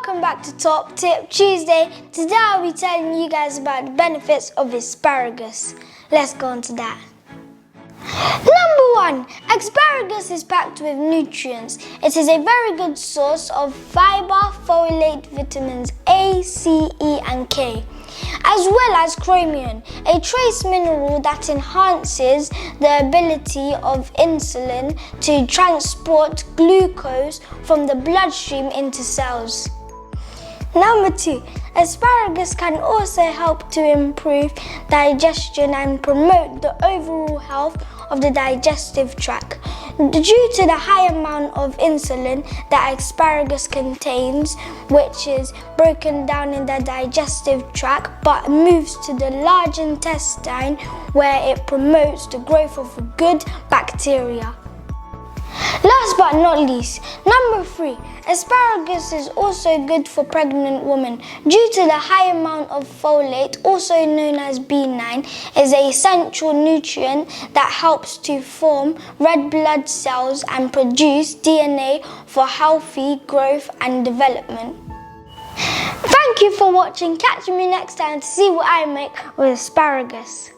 welcome back to Top Tip Tuesday. Today I'll be telling you guys about the benefits of asparagus. Let's go on to that. Number 1, asparagus is packed with nutrients. It is a very good source of fiber, folate, vitamins A, C, E and K, as well as chromium, a trace mineral that enhances the ability of insulin to transport glucose from the bloodstream into cells. Number 2, asparagus can also help to improve digestion and promote the overall health of the digestive tract. Due to the high amount of insulin that asparagus contains, which is broken down in the digestive tract but moves to the large intestine where it promotes the growth of good bacteria. Last but not least, number 3, asparagus is also good for pregnant women. Due to the high amount of folate, also known as B9, is an essential nutrient that helps to form red blood cells and produce DNA for healthy growth and development. Thank you for watching. Catch me next time to see what I make with asparagus.